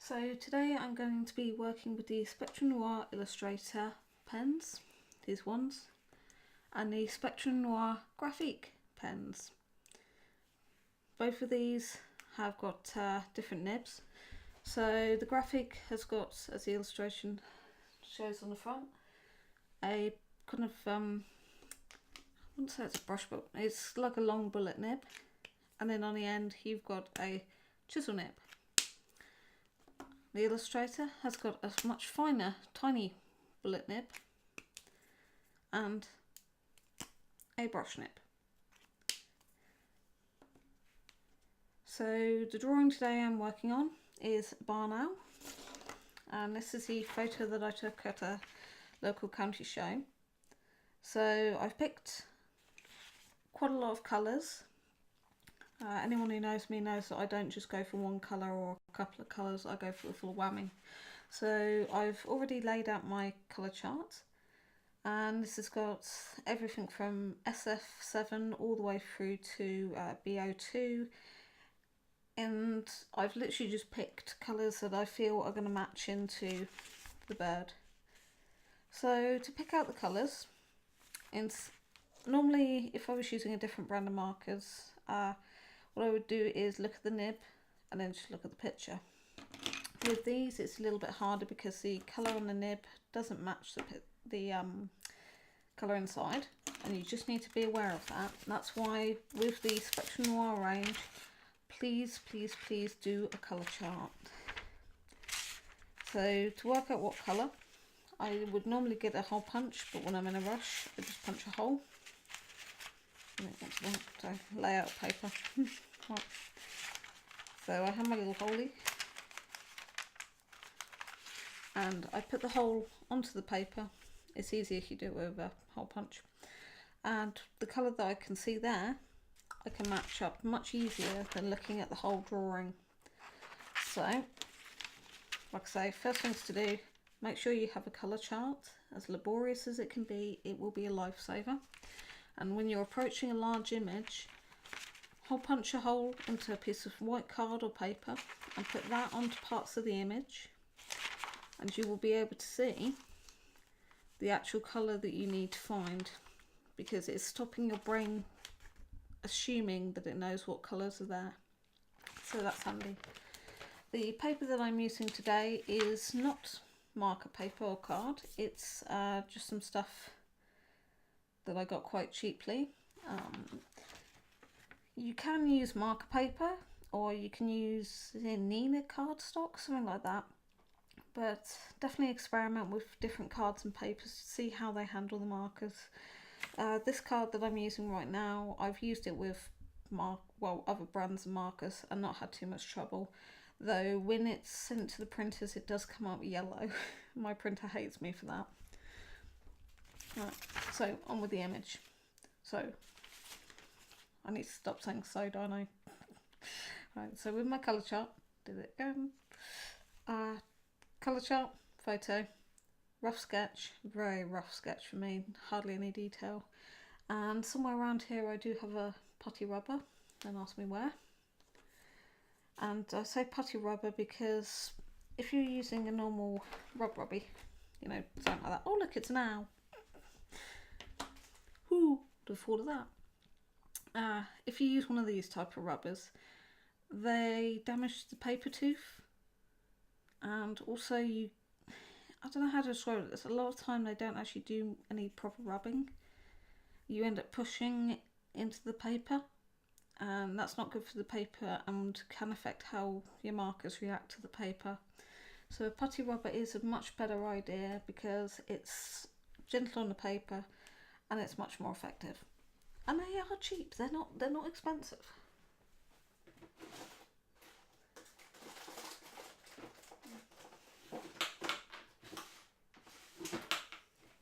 So today I'm going to be working with the Spectrum Noir Illustrator pens, these ones, and the Spectrum Noir Graphique pens. Both of these have got different nibs. So the Graphique has got, as the illustration shows on the front, a kind of, I wouldn't say it's a brush, but it's like a long bullet nib. And then on the end you've got a chisel nib. The Illustrator has got a much finer, tiny bullet nib and a brush nib. So the drawing today I'm working on is a barn owl, and this is the photo that I took at a local county show. So I've picked quite a lot of colours. Anyone who knows me knows that I don't just go for one colour or a couple of colours, I go for the full whammy. So I've already laid out my colour chart, and this has got everything from SF7 all the way through to BO2, and I've literally just picked colours that I feel are going to match into the bird. So to pick out the colours, normally if I was using a different brand of markers, what I would do is look at the nib and then just look at the picture. With these it's a little bit harder because the colour on the nib doesn't match the colour inside, and you just need to be aware of that. And that's why with the Spectrum Noir range, please do a colour chart. So to work out what colour, I would normally get a hole punch, but when I'm in a rush I just punch a hole. So layout paper. Right. So I have my little holie, and I put the hole onto the paper. It's easier if you do it with a hole punch. And the colour that I can see there, I can match up much easier than looking at the whole drawing. So, like I say, first things to do, make sure you have a colour chart. As laborious as it can be, it will be a lifesaver. And when you're approaching a large image, hole punch a hole into a piece of white card or paper and put that onto parts of the image, and you will be able to see the actual colour that you need to find, because it's stopping your brain assuming that it knows what colours are there. So that's handy. The paper that I'm using today is not marker paper or card, it's just some stuff that I got quite cheaply. You can use marker paper, or you can use Nina cardstock, something like that, but definitely experiment with different cards and papers to see how they handle the markers. This card that I'm using right now, I've used it with other brands of markers and not had too much trouble, though when it's sent to the printers it does come up yellow. My printer hates me for that. Right, so on with the image. So I need to stop saying so, don't I? Right, so with my colour chart, did it again. Colour chart, photo, rough sketch, very rough sketch for me, hardly any detail. And somewhere around here I do have a putty rubber, don't ask me where. And I say putty rubber because if you're using a normal rubby, you know, something like that. Oh look, it's an owl. Who would have thought of that? If you use one of these type of rubbers, they damage the paper tooth, and also I don't know how to describe this, a lot of time they don't actually do any proper rubbing. You end up pushing into the paper, and that's not good for the paper and can affect how your markers react to the paper. So a putty rubber is a much better idea because it's gentle on the paper and it's much more effective. And they are cheap, they're not expensive.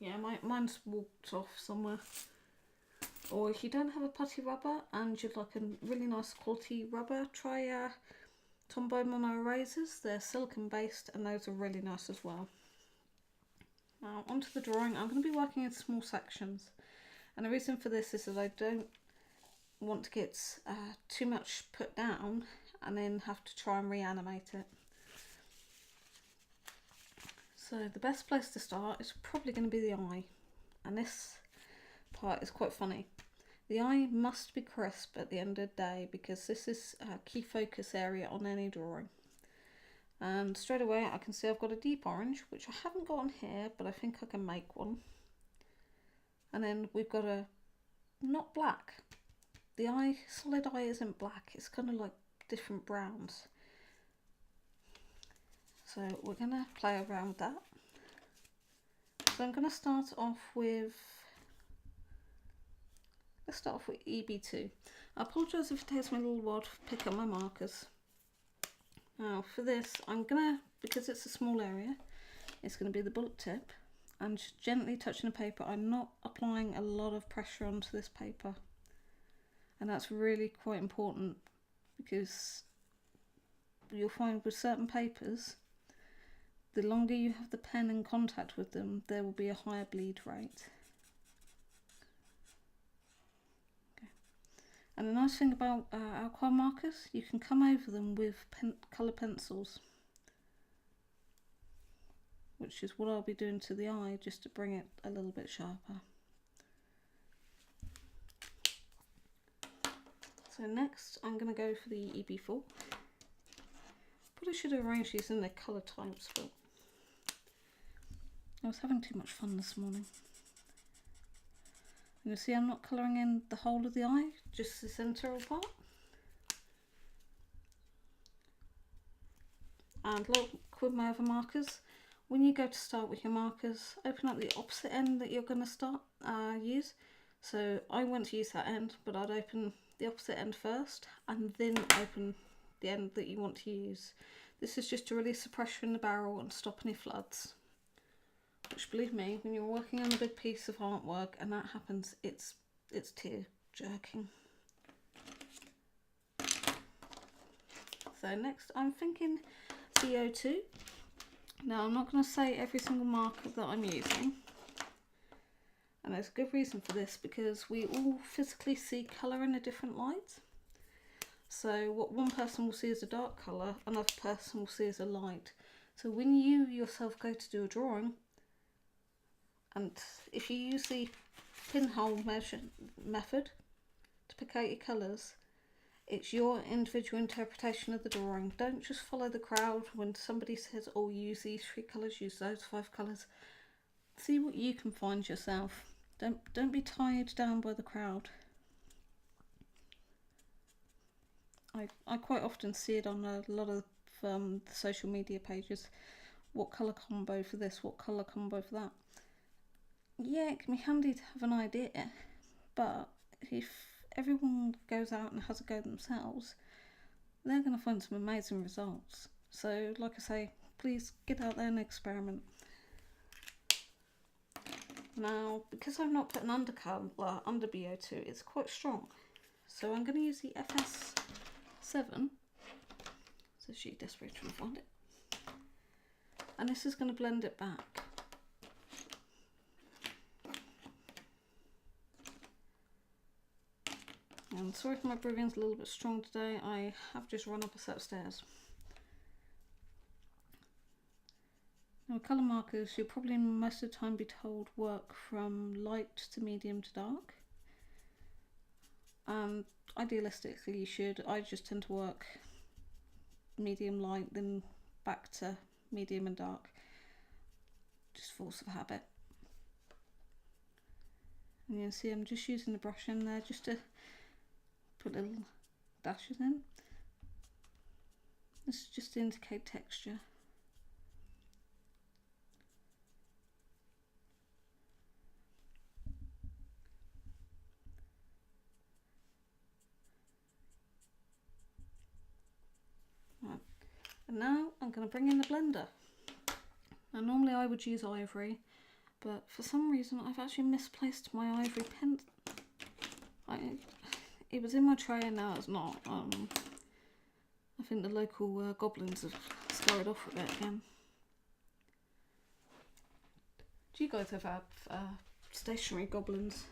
Yeah, mine's walked off somewhere. Or if you don't have a putty rubber and you'd like a really nice quality rubber, try Tombow mono erasers. They're silicone based and those are really nice as well. Now onto the drawing. I'm going to be working in small sections, and the reason for this is that I don't want to get too much put down and then have to try and reanimate it. So the best place to start is probably going to be the eye, and this part is quite funny. The eye must be crisp at the end of the day because this is a key focus area on any drawing. And straight away I can see I've got a deep orange, which I haven't got on here, but I think I can make one. And then we've got a not black. The eye, solid eye isn't black, it's kind of like different browns. So we're going to play around with that. So I'm going to start off with, let's start off with EB2. I apologise if it takes me a little while to pick up my markers. Now for this, I'm going to, because it's a small area, it's going to be the bullet tip. And just gently touching the paper. I'm not applying a lot of pressure onto this paper. And that's really quite important because you'll find with certain papers, the longer you have the pen in contact with them, there will be a higher bleed rate. Okay. And the nice thing about alcohol markers, you can come over them with colour pencils, which is what I'll be doing to the eye just to bring it a little bit sharper. So next I'm going to go for the EB4. Probably should have arranged these in their colour types, but I was having too much fun this morning. And you'll see I'm not colouring in the whole of the eye, just the central part. And look with my other markers, when you go to start with your markers, open up the opposite end that you're going to start use. So I went to use that end, but I'd open the opposite end first and then open the end that you want to use. This is just to release the pressure in the barrel and stop any floods. Which, believe me, when you're working on a big piece of artwork and that happens, it's tear jerking. So next I'm thinking CO2. Now I'm not going to say every single marker that I'm using, and there's a good reason for this because we all physically see colour in a different light. So what one person will see as a dark colour, another person will see as a light. So when you yourself go to do a drawing, and if you use the pinhole method to pick out your colours, it's your individual interpretation of the drawing. Don't just follow the crowd when somebody says, oh, use these 3 colours, use those 5 colours. See what you can find yourself. Don't be tied down by the crowd. I quite often see it on a lot of the social media pages. What colour combo for this, what colour combo for that. Yeah, it can be handy to have an idea, but if everyone goes out and has a go themselves, they're going to find some amazing results. So like I say, please get out there and experiment. Now, because I've not put an undercolour under BO2, it's quite strong. So I'm going to use the FS7. So she's desperate trying to find it. And this is going to blend it back. And sorry if my breathing's a little bit strong today, I have just run up a set of stairs. Now with colour markers, you'll probably most of the time be told work from light to medium to dark. And idealistically you should. I just tend to work medium light, then back to medium and dark. Just force of habit. And you can see I'm just using the brush in there just to put little dashes in. This is just to indicate texture. Right. And now I'm going to bring in the blender. Now normally I would use ivory, but for some reason I've actually misplaced my ivory pen. It was in my tray and now it's not. I think the local goblins have scurried off with it again. Do you guys ever have stationary goblins?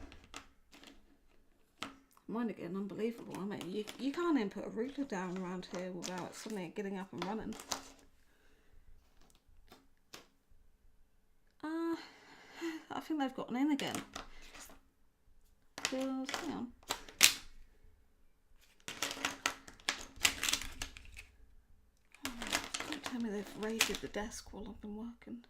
Mine are getting unbelievable. I mean, you can't even put a ruler down around here without suddenly getting up and running. think they've gotten in again. Just hang on. Don't tell me they've raided the desk while I've been working.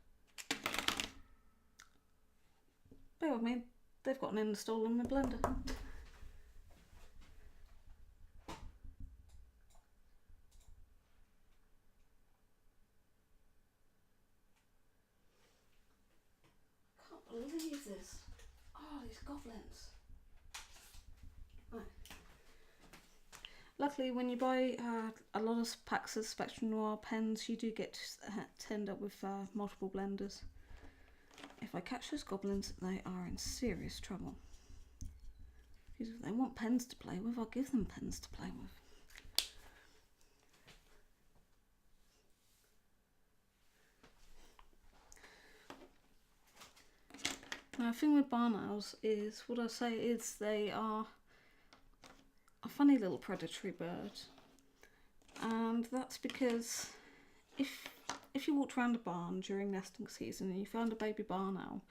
Bear with me, they've gotten in and stolen my blender. Can't believe this. Oh, these goblins. Right. Luckily, when you buy a lot of packs of Spectrum Noir pens, you do get to end up with multiple blenders. If I catch those goblins, they are in serious trouble. Because if they want pens to play with, I'll give them pens to play with. Now, the thing with barn owls is, what I say is they are a funny little predatory bird, and that's because if you walked around a barn during nesting season and you found a baby barn owl,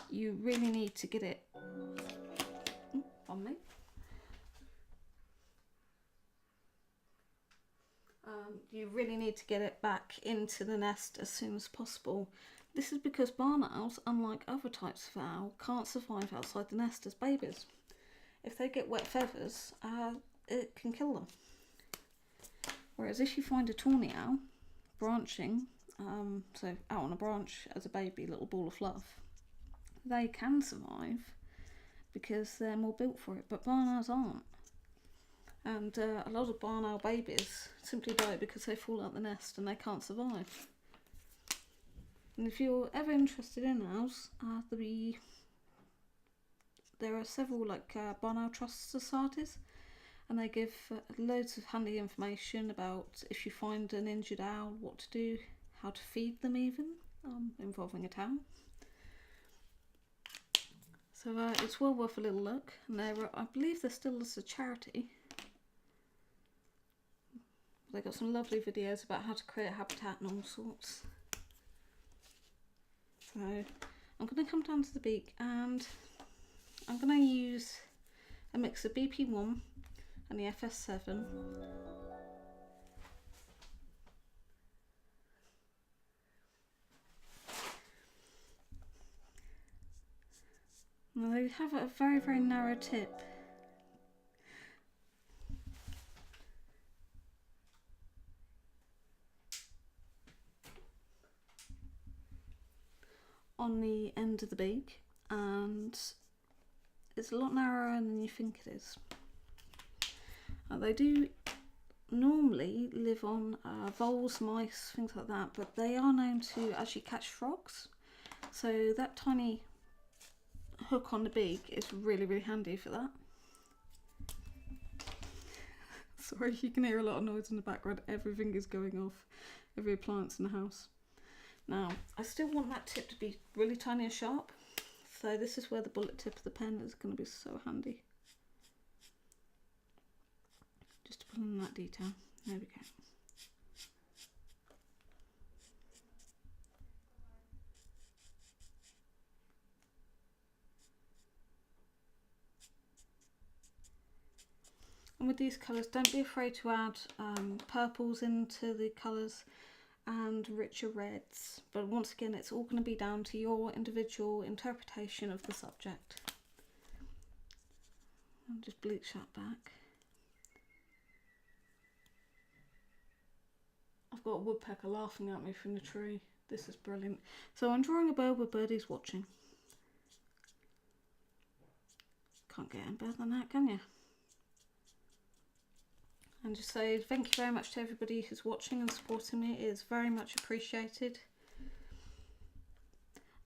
you really need to get it on me. You really need to get it back into the nest as soon as possible. This is because barn owls, unlike other types of owl, can't survive outside the nest as babies. If they get wet feathers, it can kill them. Whereas if you find a tawny owl branching, so out on a branch as a baby, little ball of fluff, they can survive because they're more built for it, but barn owls aren't. And a lot of barn owl babies simply die because they fall out the nest and they can't survive. And if you're ever interested in owls, there are several barn owl trust societies, and they give loads of handy information about if you find an injured owl, what to do, how to feed them even, involving a towel. So it's well worth a little look, and I believe they're still as a charity. They've got some lovely videos about how to create habitat and all sorts. So I'm going to come down to the beak, and I'm going to use a mix of BP1 and the FS7. Now they have a very, very narrow tip. On the end of the beak, and it's a lot narrower than you think it is. They do normally live on voles, mice, things like that, but they are known to actually catch frogs. So that tiny hook on the beak is really, really handy for that. Sorry, you can hear a lot of noise in the background. Everything is going off, every appliance in the house. Now, I still want that tip to be really tiny and sharp, so this is where the bullet tip of the pen is going to be so handy. Just to put in that detail. There we go. And with these colours, don't be afraid to add purples into the colours and richer reds, but once again it's all going to be down to your individual interpretation of the subject. I'll just bleach that back. I've got a woodpecker laughing at me from the tree. This is brilliant. So I'm drawing a bird where birdie's watching. Can't get any better than that, can you? And just say thank you very much to everybody who's watching and supporting me. It is very much appreciated.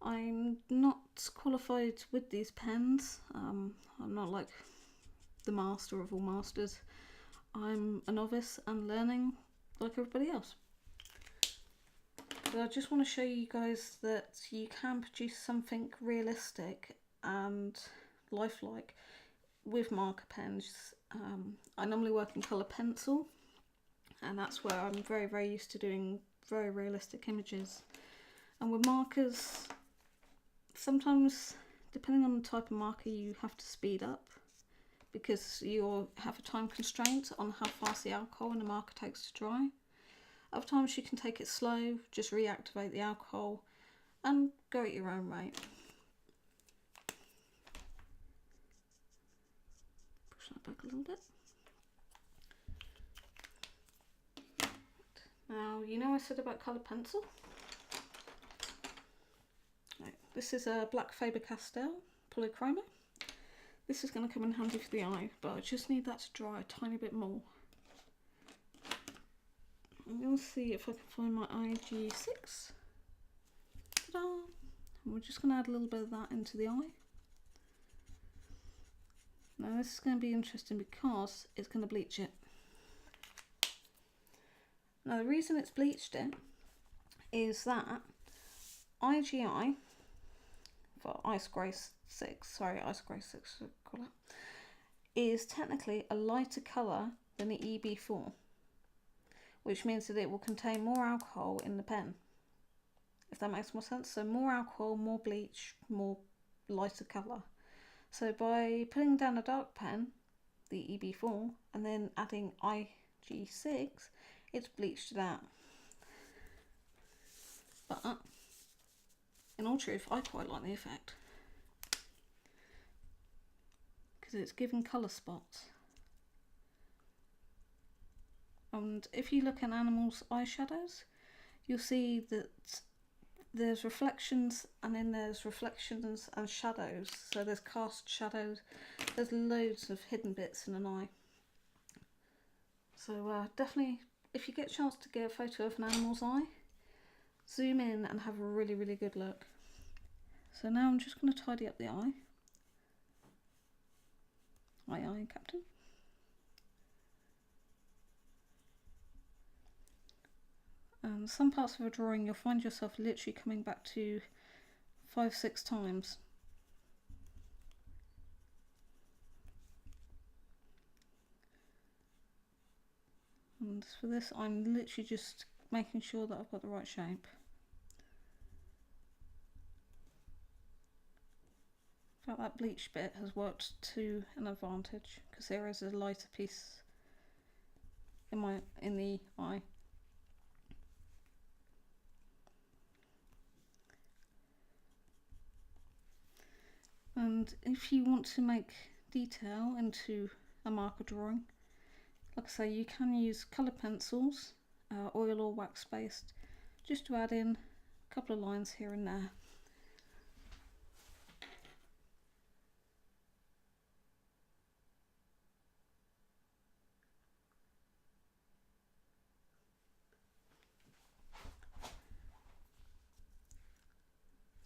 I'm not qualified with these pens. I'm not like the master of all masters. I'm a novice and learning like everybody else. But I just want to show you guys that you can produce something realistic and lifelike with marker pens. I normally work in colour pencil, and that's where I'm very, very used to doing very realistic images. And with markers, sometimes, depending on the type of marker, you have to speed up because you have a time constraint on how fast the alcohol in the marker takes to dry. Other times you can take it slow, just reactivate the alcohol and go at your own rate. Push that back a little bit. Now, you know I said about coloured pencil? Right, this is a black Faber-Castell polychroma. This is going to come in handy for the eye, but I just need that to dry a tiny bit more. I'm going to see if I can find my IG6. Ta-da! And we're just going to add a little bit of that into the eye. Now this is going to be interesting because it's going to bleach it. Now the reason it's bleached it is that IGI, for Ice Grey 6, Ice Grey 6 colour, is technically a lighter colour than the EB4, which means that it will contain more alcohol in the pen, if that makes more sense. So more alcohol, more bleach, more lighter colour. So by putting down a dark pen, the EB4, and then adding IG6, it's bleached it out. But in all truth, I quite like the effect because it's giving colour spots. And if you look at animals' eyeshadows, you'll see that there's reflections, and then there's reflections and shadows. So there's cast shadows, there's loads of hidden bits in an eye. So definitely, if you get a chance to get a photo of an animal's eye, zoom in and have a really, really good look. So now I'm just going to tidy up the eye. Eye, Captain. And some parts of a drawing you'll find yourself literally coming back to 5-6 times. And for this, I'm literally just making sure that I've got the right shape. In fact, that bleach bit has worked to an advantage because there is a lighter piece in the eye. And if you want to make detail into a marker drawing, like I say, you can use coloured pencils, oil or wax based, just to add in a couple of lines here and there.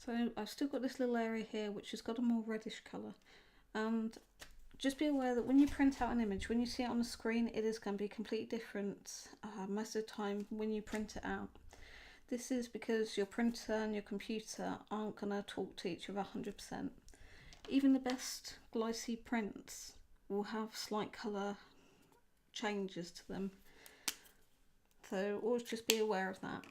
So I've still got this little area here which has got a more reddish colour, and just be aware that when you print out an image, when you see it on the screen, it is going to be completely different most of the time when you print it out. This is because your printer and your computer aren't going to talk to each other 100%. Even the best glossy prints will have slight colour changes to them, so always just be aware of that.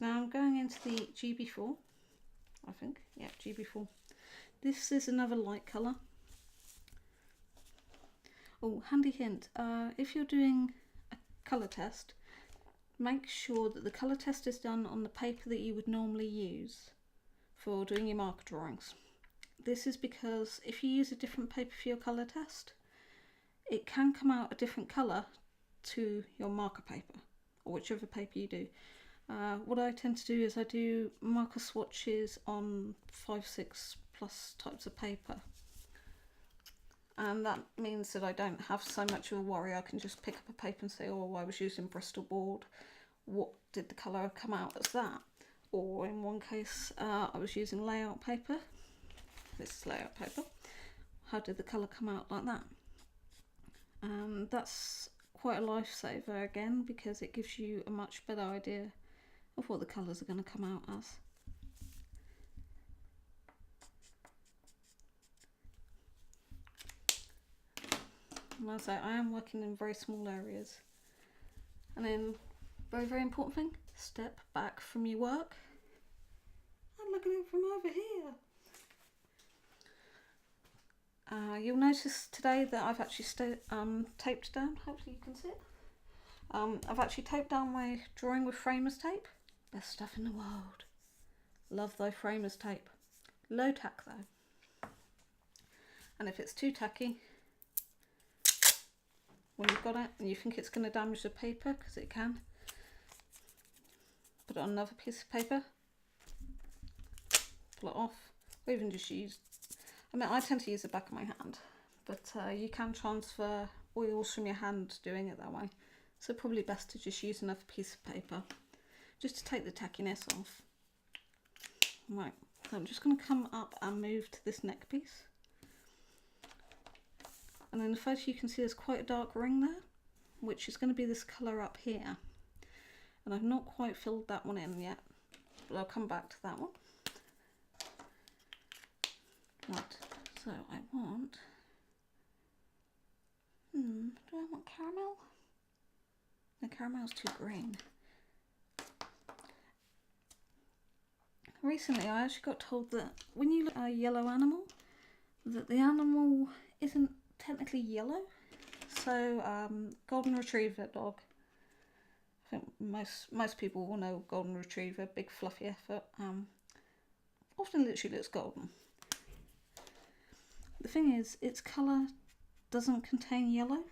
Now I'm going into the GB4, I think, yeah, GB4. This is another light colour. Oh, handy hint, if you're doing a colour test, make sure that the colour test is done on the paper that you would normally use for doing your marker drawings. This is because if you use a different paper for your colour test, it can come out a different colour to your marker paper, or whichever paper you do. What I tend to do is I do marker swatches on 5-6 plus types of paper, and that means that I don't have so much of a worry. I can just pick up a paper and say, oh, I was using Bristol board, what did the colour come out as that? Or in one case I was using layout paper, this is layout paper, how did the colour come out like that? And that's quite a lifesaver again, because it gives you a much better idea of what the colours are going to come out as. And as I say, I am working in very small areas, and then very, very important thing, step back from your work and look at it from over here. You'll notice today that I've actually taped down, hopefully you can see it. I've actually taped down my drawing with framers tape. Best stuff in the world. Love thy framers tape. Low tack though. And if it's too tacky, when you've got it and you think it's going to damage the paper, because it can, put it on another piece of paper, pull it off, or even just use, I mean I tend to use the back of my hand, but you can transfer oils from your hand doing it that way. So probably best to just use another piece of paper, just to take the tackiness off. Right, so I'm just going to come up and move to this neck piece. And in the photo you can see there's quite a dark ring there, which is going to be this colour up here. And I've not quite filled that one in yet, but I'll come back to that one. Right, so I want, do I want caramel? No, caramel's too green. Recently I actually got told that when you look at a yellow animal, that the animal isn't technically yellow. So golden retriever dog, I think most people will know golden retriever, big fluffy effort, often literally looks golden. The thing is, its colour doesn't contain yellow.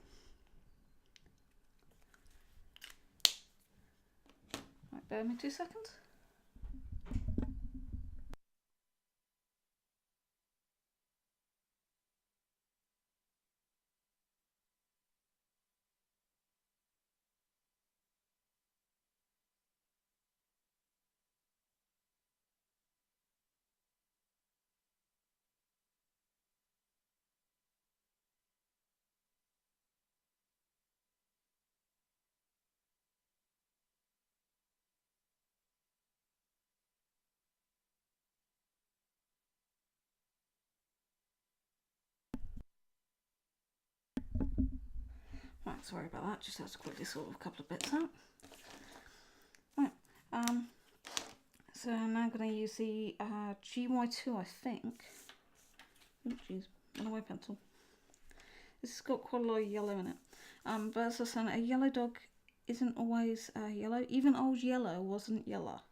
Right, bear with me 2 seconds. Right, sorry about that, just had to quickly sort a couple of bits out. Right, so I'm now going to use the GY2, I think. Oh jeez, runaway pencil. This has got quite a lot of yellow in it. But as I said, a yellow dog isn't always yellow. Even old yellow wasn't yellow.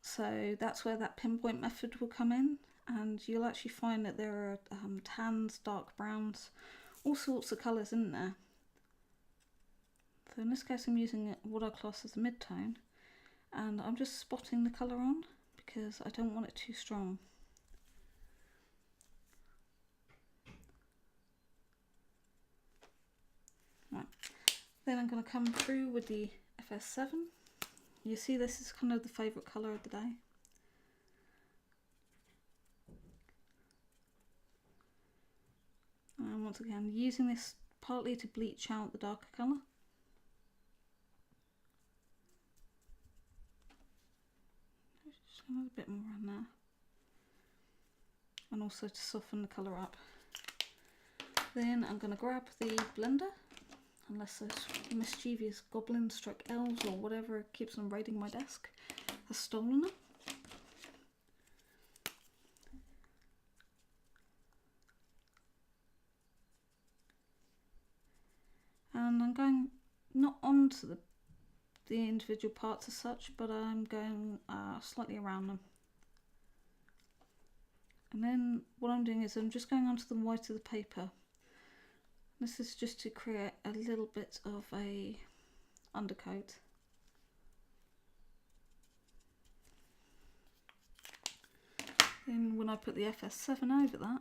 So that's where that pinpoint method will come in. And you'll actually find that there are tans, dark browns, all sorts of colours in there. So in this case I'm using what I class as a mid-tone, and I'm just spotting the colour on because I don't want it too strong. Right. Then I'm going to come through with the FS7. You see this is kind of the favourite colour of the day. And once again, using this partly to bleach out the darker colour. Just a bit more on there. And also to soften the colour up. Then I'm going to grab the blender, unless those mischievous goblins stroke elves or whatever keeps on raiding my desk has stolen them. And I'm going not onto the individual parts as such, but I'm going slightly around them. And then what I'm doing is I'm just going onto the white of the paper. This is just to create a little bit of a undercoat. Then when I put the FS7 over that,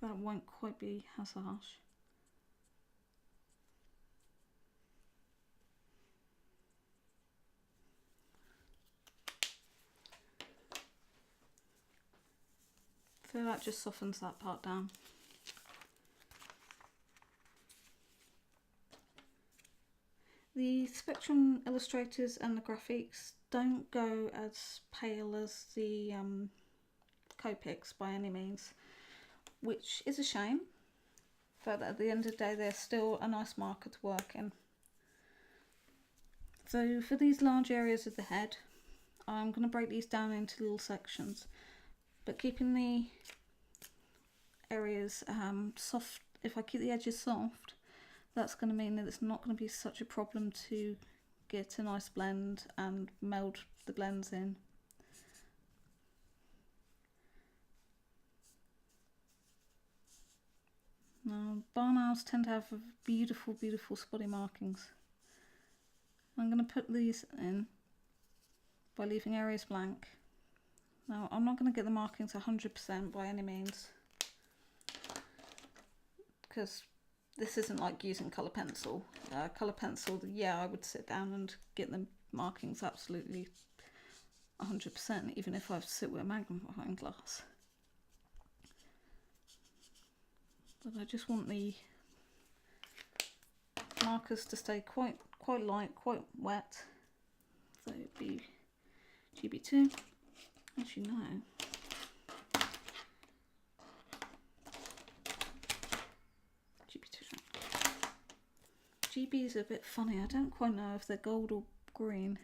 that won't quite be as harsh. So that just softens that part down. The Spectrum illustrators and the graphics don't go as pale as the Copics by any means, which is a shame. but at the end of the day they're still a nice marker to work in. So for these large areas of the head, I'm going to break these down into little sections, but keeping the areas soft. If I keep the edges soft, that's going to mean that it's not going to be such a problem to get a nice blend and meld the blends in. Now, barn owls tend to have beautiful, beautiful spotty markings. I'm going to put these in by leaving areas blank. Now, I'm not going to get the markings 100% by any means, because this isn't like using colour pencil. Colour pencil, yeah, I would sit down and get the markings absolutely 100%, even if I sit with a magnifying glass. But I just want the markers to stay quite light, quite wet. So it'd be GB2. Actually, no. GB is a bit funny. I don't quite know if they're gold or green.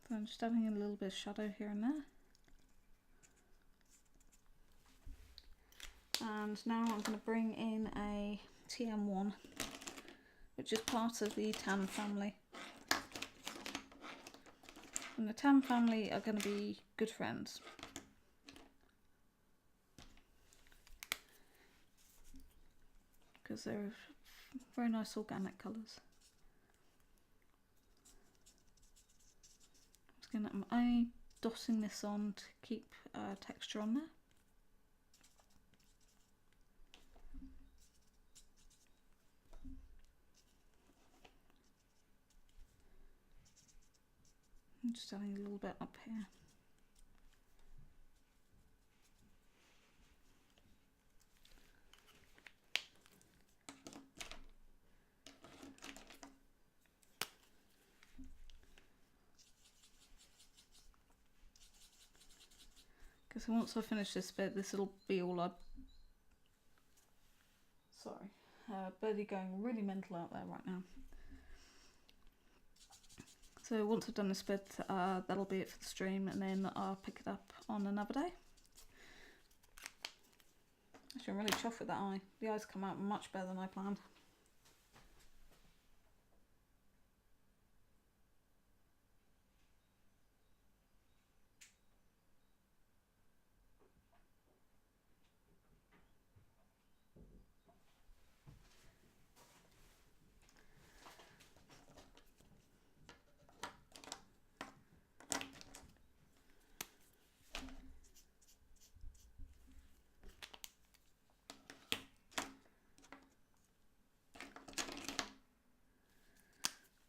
So I'm just adding in a little bit of shadow here and there. And now I'm going to bring in a TM1, which is part of the tan family. And the tan family are going to be good friends. Because they're very nice organic colours. I'm only dotting this on to keep texture on there. I'm just adding a little bit up here. Because once I finish this bit, this will be all up. Sorry, birdie going really mental out there right now. So once I've done this bit, that'll be it for the stream, and then I'll pick it up on another day. Actually, I'm really chuffed with that eye. The eyes come out much better than I planned.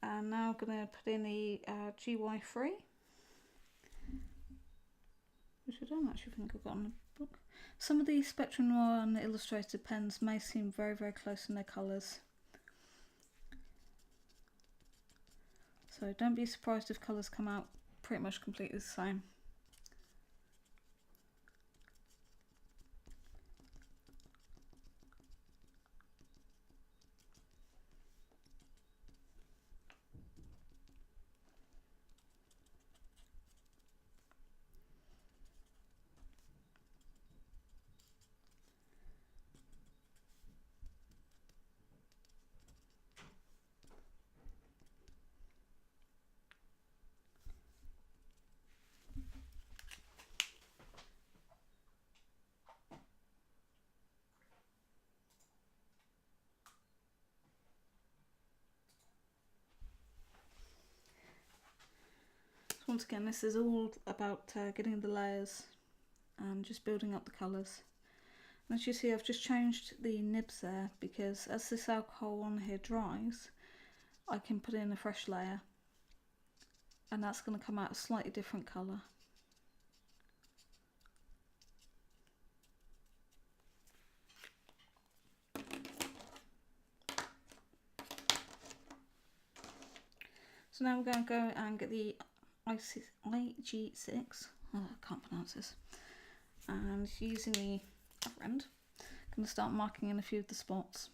And now I'm going to put in the GY3, which I don't actually think I've got on the book. Some of the Spectrum Noir and Illustrator pens may seem very, very close in their colours. So don't be surprised if colours come out pretty much completely the same. Once again, this is all about getting the layers and just building up the colours. And as you see, I've just changed the nibs there, because as this alcohol on here dries, I can put in a fresh layer, and that's going to come out a slightly different colour. So now we're going to go and get the IG6. Oh, I can't pronounce this. And using the other end, I'm going to start marking in a few of the spots.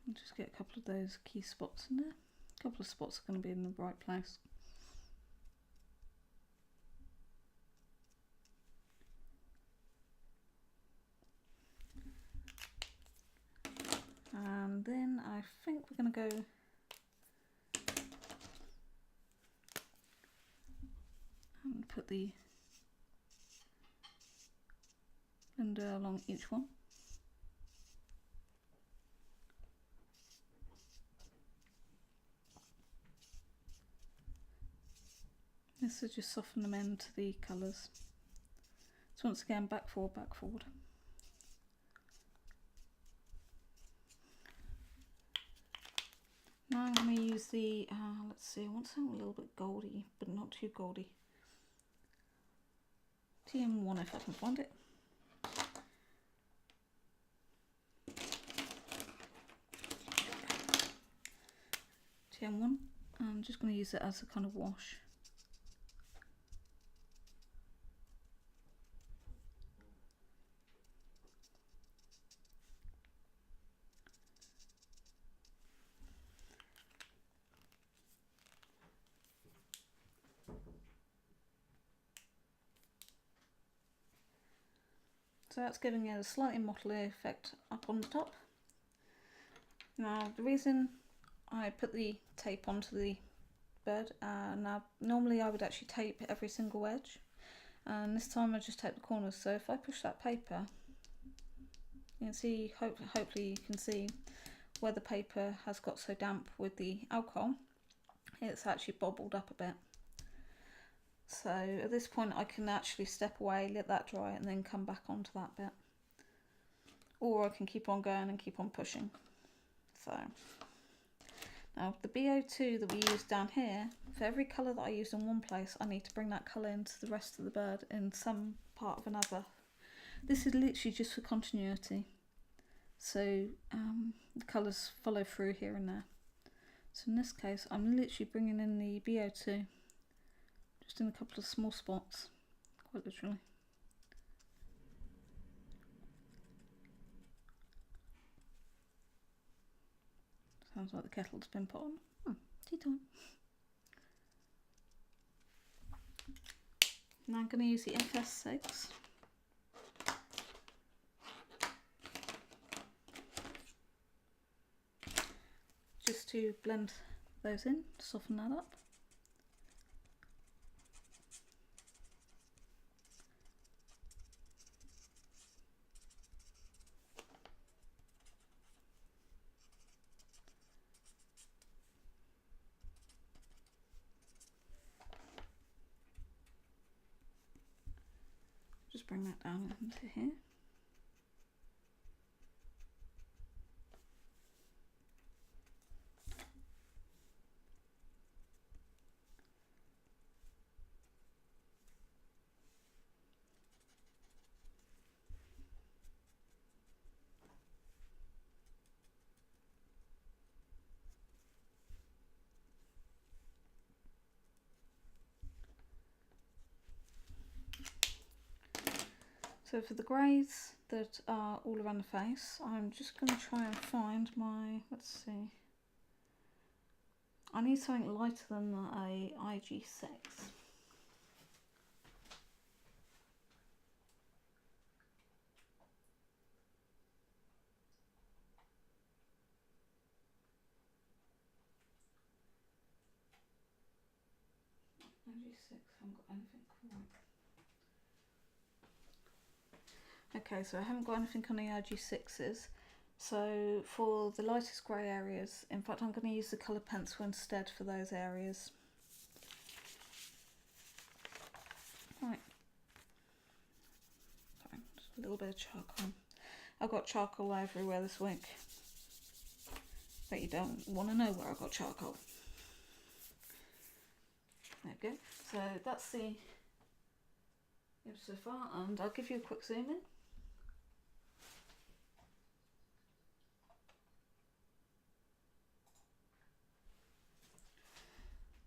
And just get a couple of those key spots in there. A couple of spots are going to be in the right place. And then I think we're going to go and put the blender along each one. This will just soften them into the colours. So once again, back forward, back forward. Now I'm going to use the, let's see, I want something a little bit goldy, but not too goldy. TM1 if I can find it. TM1, I'm just going to use it as a kind of wash. So that's giving it a slightly mottly effect up on the top. Now the reason I put the tape onto the bird, now normally I would actually tape every single edge, and this time I just tape the corners. So if I push that paper, you can see, hopefully you can see where the paper has got so damp with the alcohol, it's actually bobbled up a bit. So at this point I can actually step away, let that dry, and then come back onto that bit. Or I can keep on going and keep on pushing. So now the BO2 that we use down here, for every colour that I use in one place, I need to bring that colour into the rest of the bird in some part of another. This is literally just for continuity. So the colours follow through here and there. So in this case I'm literally bringing in the BO2 just in a couple of small spots, quite literally. Sounds like the kettle's been put on. Tea time. Now I'm going to use the FS6. Just to blend those in, soften that up. Just bring that down into here. So for the greys that are all around the face, I'm just going to try and find my, let's see, I need something lighter than a IG6. IG6, I haven't got anything quite. Okay, so I haven't got anything on the RG6s. So for the lightest grey areas, in fact I'm going to use the colour pencil instead for those areas. Right. Sorry, just a little bit of charcoal. I've got charcoal everywhere this week. But you don't want to know where I got charcoal. There we go. So that's the image so far, and I'll give you a quick zoom in.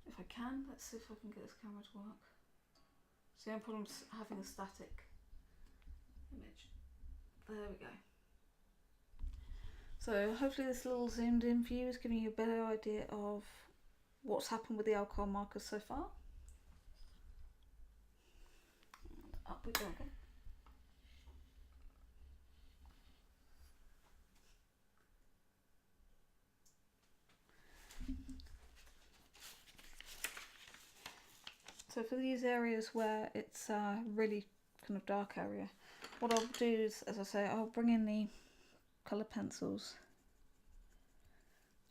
If I can, let's see if I can get this camera to work. So the only problem is having a static image. There we go. So hopefully this little zoomed in view is giving you a better idea of what's happened with the alcohol markers so far. And up we go again. So for these areas where it's really kind of dark area, what I'll do is, as I say, I'll bring in the colour pencils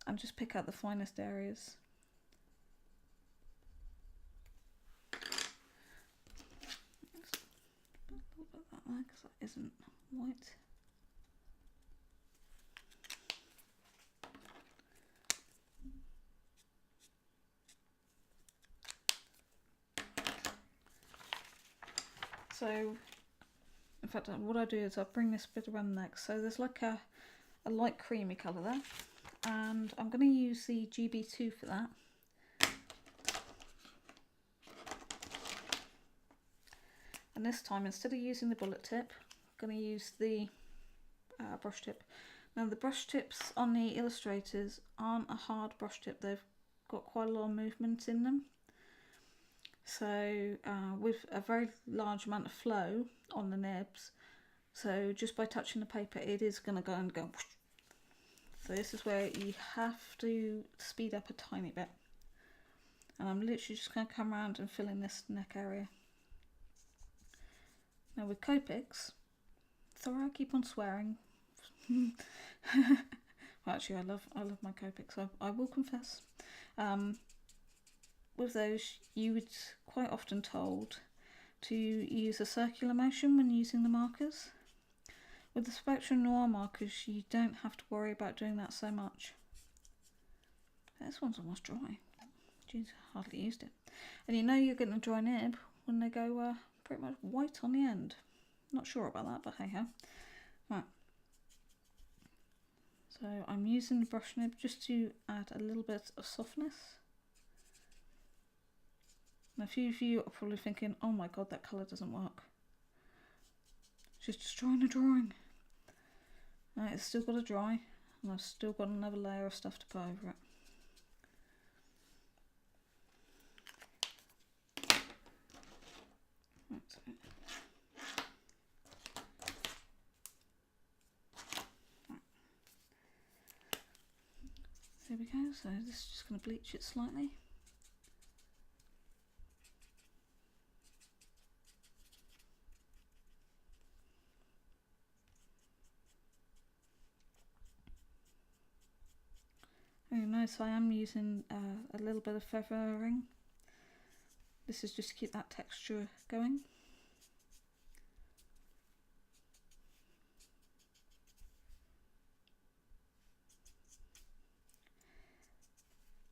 and just pick out the finest areas. Let's put a little bit of that there because that isn't white. So, in fact, what I do is I bring this bit around the neck. So there's like a light creamy colour there, and I'm going to use the GB2 for that. And this time, instead of using the bullet tip, I'm going to use the brush tip. Now the brush tips on the Illustrators aren't a hard brush tip, they've got quite a lot of movement in them. So with a very large amount of flow on the nibs, so just by touching the paper it is going to go and go whoosh. So this is where you have to speed up a tiny bit. And I'm literally just going to come around and fill in this neck area. Now with Copics, sorry I keep on swearing. Well, actually I love my Copics, so I will confess. With those, you would quite often told to use a circular motion when using the markers. With the Spectrum Noir markers, you don't have to worry about doing that so much. This one's almost dry. Jeez, hardly used it. And you know you're getting a dry nib when they go pretty much white on the end. Not sure about that, but hey ho. Right. So I'm using the brush nib just to add a little bit of softness. Now, a few of you are probably thinking, oh my god, that colour doesn't work. She's destroying the drawing. Right, it's still got to dry, and I've still got another layer of stuff to put over it. That's it. Right. There we go, so this is just going to bleach it slightly. Very nice. I am using a little bit of feathering. This is just to keep that texture going.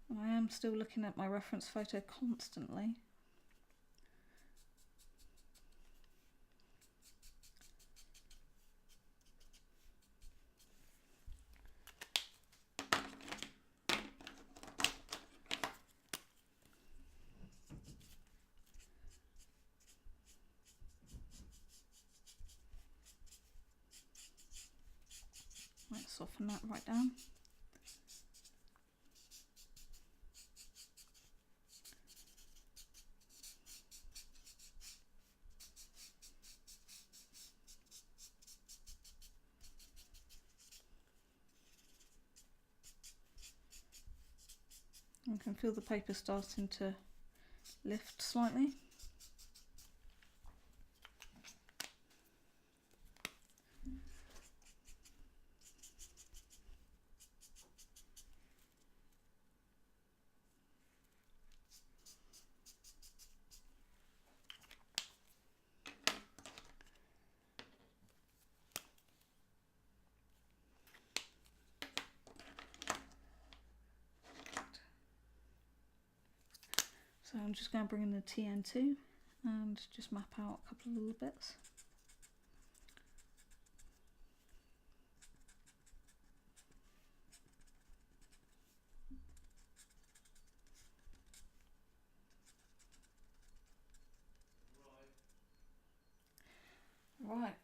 And I am still looking at my reference photo constantly. Let's soften that right down. You can feel the paper starting to lift slightly. So I'm just going to bring in the TN2 and just map out a couple of little bits. Right,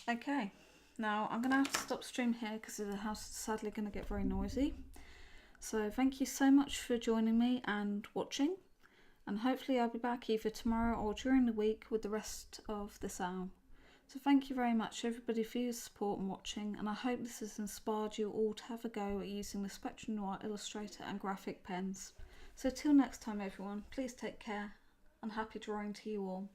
okay, now I'm going to have to stop stream here because the house is sadly going to get very noisy. So thank you so much for joining me and watching, and hopefully I'll be back either tomorrow or during the week with the rest of this owl. So thank you very much everybody for your support and watching, and I hope this has inspired you all to have a go at using the Spectrum Noir Illustrator and graphic pens. So till next time everyone, please take care and happy drawing to you all.